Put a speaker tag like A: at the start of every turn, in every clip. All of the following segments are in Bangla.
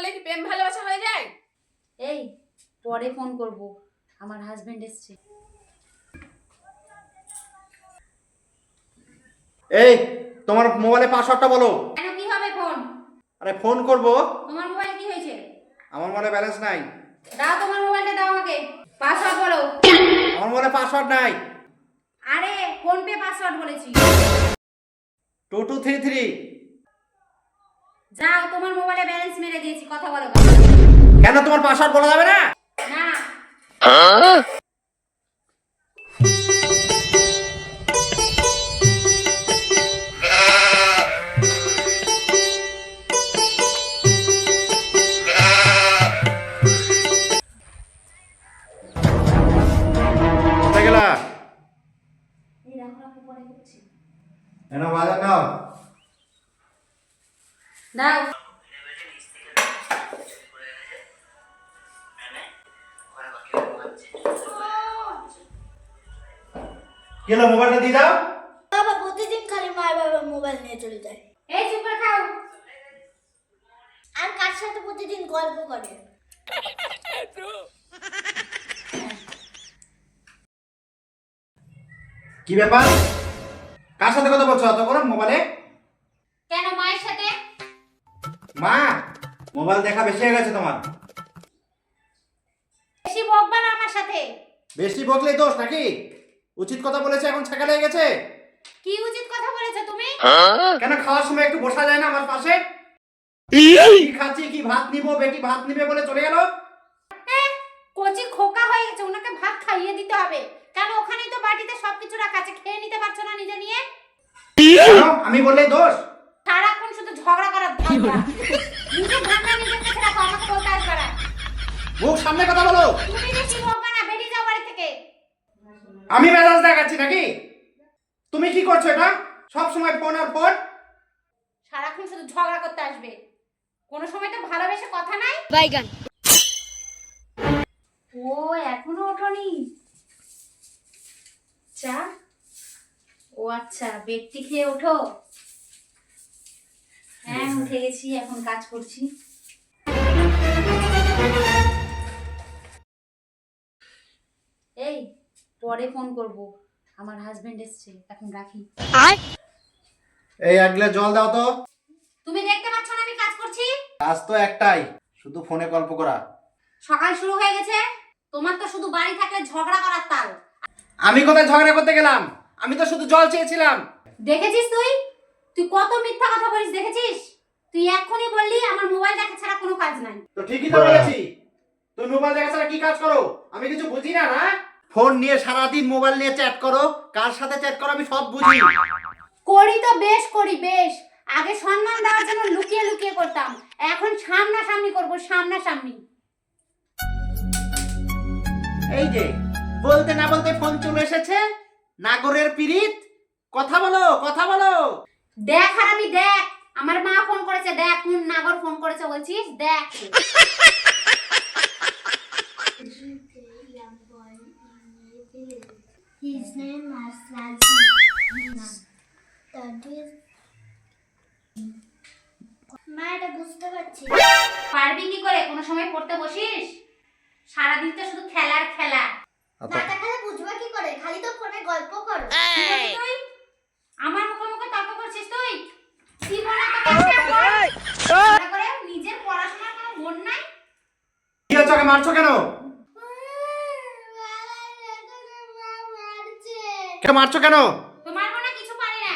A: বললে কি প্রেম ভালোবাসা হয়ে যায়?
B: এই পরে ফোন করব, আমার হাজবেন্ড এসছে।
C: এই তোমার মোবাইলে পাসওয়ার্ডটা বলো।
B: কেন, কি হবে ফোন?
C: আরে ফোন করব।
B: তোমার মোবাইল কি হয়েছে?
C: আমার মোবাইলে ব্যালেন্স নাই।
B: দাও তোমার মোবাইলটা, দাও আমাকে। পাসওয়ার্ড বলো।
C: আমার মোবাইলে পাসওয়ার্ড নাই।
B: আরে ফোন পে পাসওয়ার্ড বলেছি।
C: 2233।
B: যাও, তোমার মোবাইলে ব্যালেন্স মেরে দিয়েছি, কথা বলো।
C: কেন তোমার পাসওয়ার্ড বলা যাবে না?
B: না।
C: কোথায় গেলা?
B: এই রাখো রাখো, পরে করছি।
C: এনো বাজার নাও।
B: দাও।
C: কি হলো, মোবাইলটা দিয়ে দাও।
D: বাবা প্রতিদিন খালি মায়ের বাবার মোবাইল নিয়ে চলে যায়।
B: এই চুপ করে খাও।
D: আর কার সাথে প্রতিদিন গল্প করে।
C: কি ব্যাপার? কার সাথে কথা বলছো অত করে মোবাইলে?
B: কেন, মায়ের সাথে।
C: মা, মোবাইল দেখা বেশি হয়ে গেছে তোমার।
B: বেশি বকবা না আমার সাথে।
C: বেশি বকলেই দোষ নাকি? উচিত কথা বলেছে, এখন ছেঁকা লেগে গেছে।
B: কি উচিত কথা বলেছো তুমি?
C: কেন খাওয়ার সময় একটু বসা যায় না আমার পাশে? কি খাচ্ছি, কি ভাত নিব, বেটি ভাত নিবে বলে চলে গেল।
B: কচি খোকা হয়ে গেছে, ওনাকে ভাত খাইয়ে দিতে হবে। কেন, ওখানেই তো বাটিতে সবকিছু রাখা আছে, খেয়ে নিতে পারছো না নিজে নিয়ে?
C: কেন? আমি বললেই দোষ?
B: সারাক্ষণ শুধু ঝগড়া করার ধান্দা। নিজে ধান্দা নিজের কাছে রাখো, আমাকে বলতে আসবে না।
C: মুখ সামনে কথা বলো।
B: তুমি বেশি বকবা না, বেরিয়ে যাও বাড়ি থেকে।
C: আমি মেজাজ দেখাচ্ছি নাকি? তুমি কি করছো এটা? সব সময় ফোন আর ফোন।
B: সারাক্ষণ শুধু ঝগড়া করতে আসবে, কোনো সময় তো ভালোবেসে কথা নাই।
D: বাইগান।
B: ও এখনো ওঠোনি? চা? ও আচ্ছা, বেডটি খেয়ে ওঠো। হ্যাঁ উঠে গেছি, এখন কাজ করছি। এই পরে ফোন করব, আমার হাজবেন্ড এসছে, এখন রাখি।
C: এই এক গ্লাস জল দাও তো।
B: তুমি দেখতে পাচ্ছ না আমি কাজ করছি?
C: কাজ তো একটাই, শুধু ফোনে গল্প করা।
B: সকাল শুরু হয়ে গেছে, তোমার তো শুধু বাড়ি থাকলে ঝগড়া করার তাল।
C: আমি কোথায় ঝগড়া করতে গেলাম? আমি তো শুধু জল চেয়েছিলাম।
B: দেখেছিস তুই তুই কত মিথ্যা কথা বলিস, দেখেছিস? তুই এক্ষুনি বললি আমার মোবাইল দেখা ছাড়া কোনো কাজ নাই।
C: তো ঠিকই তো বলেছি। তুমি মোবাইল দেখা ছাড়া কি কাজ করো? আমি কিছু বুঝি না, না? ফোন নিয়ে সারাদিন মোবাইল নিয়ে চ্যাট করো, কার সাথে চ্যাট করো আমি সব বুঝি।
B: করি তো বেশ করি, বেশ। আগে সম্মান দেওয়ার জন্য লুকিয়ে লুকিয়ে করতাম, এখন সামনাসামনি করব, সামনাসামনি।
C: এই যে বলতে না বলতে ফোন চলে এসেছে। নাগরের পিরিত। কথা বলো, কথা বলো।
B: দেখ আর আমি দেখ, আমার মা ফোন করেছে, দেখ কোন নাগর ফোন করেছে বলছিস, দেখ।
D: His name was Rajiv. That is মা, এটা বুঝতে পারছি।
B: পারবি কি করে? কোনো সময় পড়তে বসিস? সারাদিন তো শুধু খেলার খেলা।
D: দাদা খালা বুঝবা কি করে? খালি তো ফোনে গল্প করো।
B: কি করবি তুই? আমার মুখে মুখে তর্ক করছিস তুই? জীবনে তো কাছে পড়া করে নিজের পড়াশোনার কোনো মন নাই।
C: কি হচ্ছে, ওকে মারছো কেন? কে মারছো কেন?
B: তোমার মনে কিছু পারি না।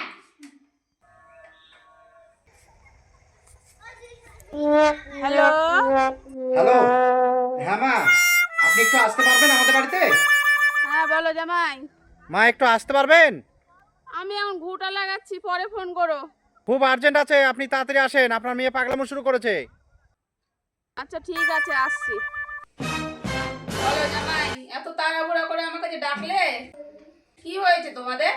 A: Hello,
C: hello. হ্যাঁ মা, আপনি একটু আসতে পারবেন আমাদের বাড়িতে?
A: হ্যাঁ বলো জামাই।
C: মা একটু আসতে পারবেন?
A: আমি এখন ঘুটা লাগাচ্ছি, পরে ফোন করো।
C: খুব আর্জেন্ট আছে, আপনি তাড়াতাড়ি আসেন, আপনার মেয়ে পাগলামো শুরু করেছে।
A: আচ্ছা ঠিক আছে, আসছি। বলো জামাই, এত তাড়াহুড়া করে আমাকে যে ডাকলে, কি হয়েছে তোমাদের?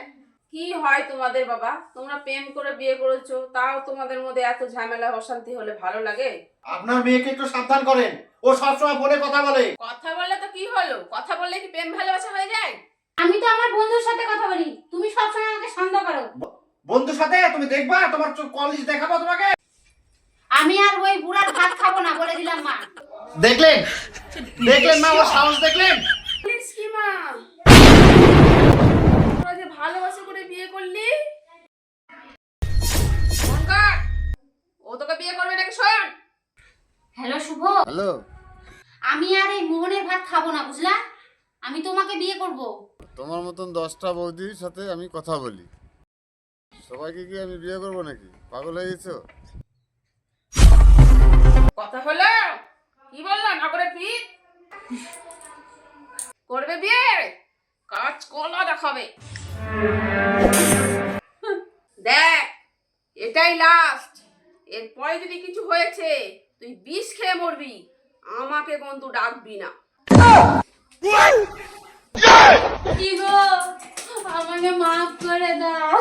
A: কি হয় তোমাদের বাবা? তোমরা প্রেম করে বিয়ে করেছো, তাও তোমাদের মধ্যে এত ঝামেলা অশান্তি হলে ভালো লাগে?
C: আপনার মেয়েকে একটু সাবধান করেন, ও সবসময় ফোনে কথা বলে।
A: কথা বললে তো কি হলো? কথা বললে কি প্রেম ভালোবাসা হয়ে যায়?
B: আমি তো আমার বন্ধুর সাথে কথা বলি, তুমি সবসময় আমাকে সন্দেহ করো।
C: বন্ধুর সাথে তুমি দেখবা, তোমার কলেজ দেখাবো তোমাকে।
B: আমি আর ওই বুড়ার ভাত খাবো না, বলে দিলাম।
C: দেখলেন দেখলেন মা, ওর সাহস দেখলেন?
A: প্লিজ কি মা, তোরা যে ভালোবাসা করে বিয়ে করলি, ফোন কাট। ও তোকে বিয়ে করবে নাকি শোন?
B: হ্যালো শুভ,
E: হ্যালো,
B: আমি আর এই মোহনের ভাত খাবো না, বুঝলা? আমি তোমাকে বিয়ে করব।
E: তোমার মতন 10টা বৌদির সাথে আমি কথা বলি, সবাইকে কি আমি বিয়ে করবো নাকি? পাগল হয়ে গেছো?
A: কথা হলো কি বললাম না করে ফির করবে বিয়ে, কাজ কলা দেখাবে। দেখ এটাই লাস্ট, এরপরে যদি কিছু হয়েছে তুই বিষ খেয়ে মরবি, আমাকে কিন্তু ডাকবি না।
B: কি গো, আমাকে মাফ করে দাও।